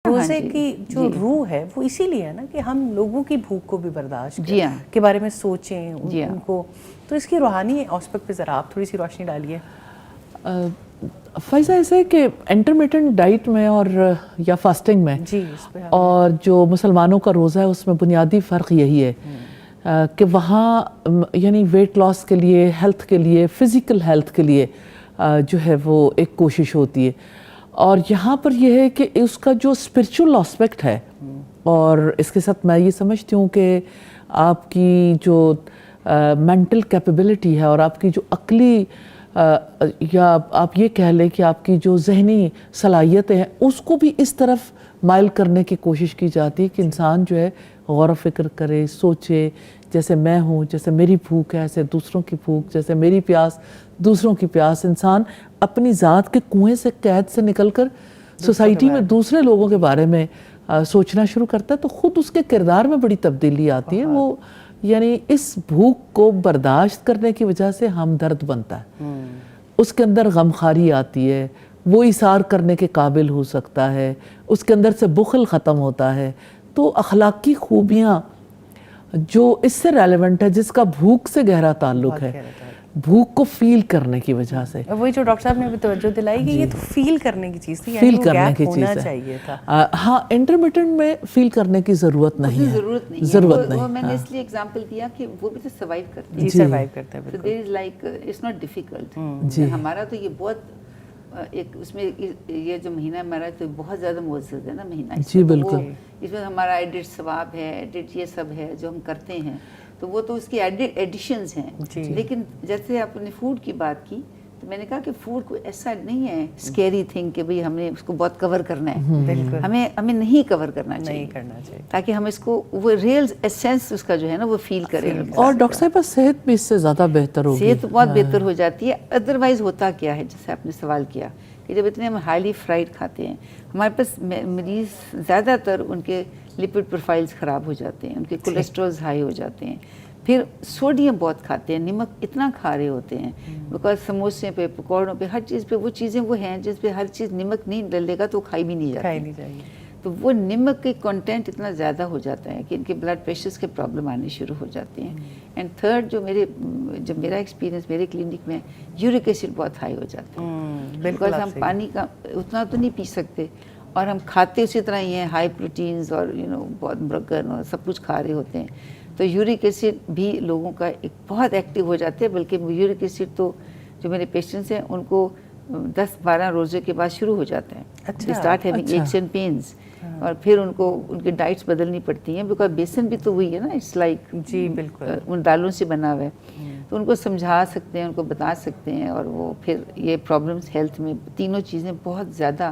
روزے کی جو روح ہے وہ اسی لیے ہے نا کہ ہم لوگوں کی بھوک کو بھی برداشت کے بارے میں سوچیں ان کو. تو اس کی روحانی آسپیکٹ پہ ذرا آپ تھوڑی سی روشنی ڈالیے. فائزہ ایسا ہے کہ انٹرمیٹنٹ ڈائٹ میں اور یا فاسٹنگ میں اور جو مسلمانوں کا روزہ ہے اس میں بنیادی فرق یہی ہے کہ وہاں یعنی ویٹ لاس کے لیے، ہیلتھ کے لیے، فزیکل ہیلتھ کے لیے جو ہے وہ ایک کوشش ہوتی ہے. اور یہاں پر یہ ہے کہ اس کا جو اسپرچول آسپیکٹ ہے، اور اس کے ساتھ میں یہ سمجھتی ہوں کہ آپ کی جو مینٹل کیپیبلٹی ہے اور آپ کی جو عقلی یا آپ یہ کہہ لیں کہ آپ کی جو ذہنی صلاحیتیں ہیں اس کو بھی اس طرف مائل کرنے کی کوشش کی جاتی ہے کہ انسان جو ہے غور و فکر کرے، سوچے. جیسے میں ہوں، جیسے میری بھوک ہے ایسے دوسروں کی بھوک، جیسے میری پیاس دوسروں کی پیاس. انسان اپنی ذات کے کنویں سے قید سے نکل کر سوسائٹی میں دوسرے لوگوں کے بارے میں سوچنا شروع کرتا ہے تو خود اس کے کردار میں بڑی تبدیلی آتی ہے. وہ یعنی اس بھوک کو برداشت کرنے کی وجہ سے ہمدرد بنتا ہے، اس کے اندر غمخواری آتی ہے، وہ ایثار کرنے کے قابل ہو سکتا ہے، اس کے اندر سے بخل ختم ہوتا ہے. تو اخلاقی خوبیاں جو اس سے ریلیونٹ ہے، جس کا بھوک سے گہرا تعلق ہے، بھوک کو فیل کرنے کی وجہ سے. وہی جو ڈاکٹر صاحب نے توجہ دلائی کہ یہ تو فیل کرنے کی چیز تھی، فیل کرنے کی چیز ہے. ہاں انٹرمیٹنٹ میں فیل کرنے کی ضرورت نہیں ہے. ضرورت نہیں. میں نے اس لیے ایگزامپل دیا کہ وہ بھی تو سروائیو کرتے ہیں. سروائیو کرتے ہیں. So there is like it's not difficult. ہمارا تو یہ بہت ایک اس میں یہ جو مہینہ ہمارا تو بہت زیادہ معزز ہے نا مہینہ. جی بالکل. اس میں ہمارا ایڈٹ ثواب ہے، ایڈٹ یہ سب ہے جو ہم کرتے ہیں، تو وہ تو اس کی ایڈیشنز ہیں. لیکن جیسے آپ نے فوڈ کی بات کی تو میں نے کہا کہ فوڈ کوئی ایسا نہیں ہے اسکیری تھنگ کہ بھئی ہم نے اس کو بہت کور کرنا ہے. ہمیں نہیں کور کرنا چاہیے تاکہ ہم اس کو وہ ریئل ایسنس اس کا جو ہے نا وہ فیل کریں. اور ڈاکٹر صاحب صحت بھی اس سے زیادہ بہتر ہوگی. صحت بہت بہتر ہو جاتی ہے. ادروائز ہوتا کیا ہے جیسے آپ نے سوال کیا کہ جب اتنے ہم ہائیلی فرائڈ کھاتے ہیں، ہمارے پاس مریض زیادہ تر ان کے لپڈ پروفائلز خراب ہو جاتے ہیں، ان کے کولیسٹرولز ہائی ہو جاتے ہیں. پھر سوڈیم بہت کھاتے ہیں، نمک اتنا کھا رہے ہوتے ہیں بیکاز سموسے پہ، پکوڑوں پہ، ہر چیز پہ وہ چیزیں وہ ہیں جس پہ ہر چیز نمک نہیں ڈلے گا تو کھائی بھی نہیں جاتی. تو وہ نمک کے کنٹینٹ اتنا زیادہ ہو جاتا ہے کہ ان کے بلڈ پریشرز کے پرابلم آنے شروع ہو جاتے ہیں. اینڈ تھرڈ جب میرا ایکسپیرینس میرے کلینک میں یورک ایسڈ بہت ہائی ہو جاتا ہے بیکاز ہم پانی کا اتنا تو نہیں پی سکتے اور ہم کھاتے اسی طرح ہی ہیں، ہائی پروٹینز اور بہت برگر اور سب کچھ کھا رہے ہوتے ہیں. تو یورک ایسڈ بھی لوگوں کا ایک بہت ایکٹیو ہو جاتے ہیں. بلکہ یورک ایسڈ تو جو میرے پیشنٹس ہیں ان کو 10-12 روزے کے بعد شروع ہو جاتا ہے. اسٹارٹ ہیونگ ایکس اینڈ پینز. اور پھر ان کو ان کی ڈائٹس بدلنی پڑتی ہیں بیکاز بیسن بھی تو وہی ہے نا، اٹس لائک جی بالکل ان دالوں سے بنا ہوا ہے. تو ان کو سمجھا سکتے ہیں، ان کو بتا سکتے ہیں، اور وہ پھر یہ پرابلمس ہیلتھ میں تینوں چیزیں بہت زیادہ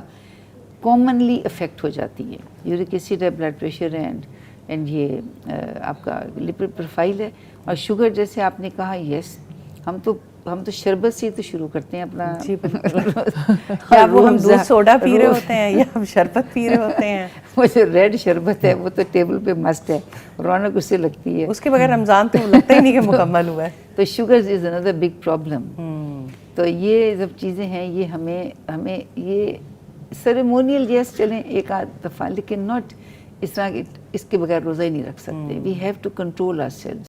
کامنلی افیکٹ ہو جاتی ہے. یورک ایسڈ ہے، بلڈ پریشر ہے، اینڈ یہ آپ کا لپڈ پروفائل ہے. اور شوگر جیسے آپ نے کہا، یس ہم تو شربت سے ہی تو شروع کرتے ہیں اپنا. جی بالکل. یا وہ ہم دودھ سوڈا پی رہے ہوتے ہیں یا ہم شربت پی رہے ہوتے ہیں. وہ جو ریڈ شربت ہے وہ تو ٹیبل پہ مسٹ ہے، رونق اس سے لگتی ہے. اس کے بغیر رمضان تو لگتا ہی نہیں کہ مکمل ہوا ہے. تو sugar is another big problem. تو یہ سب چیزیں ہیں، یہ ہمیں یہ سیریمونیل یس چلیں ایک آدھ دفعہ، لیکن ناٹ اس طرح اس کے بغیر روزہ ہی نہیں رکھ سکتے. We have to control our سیلفز.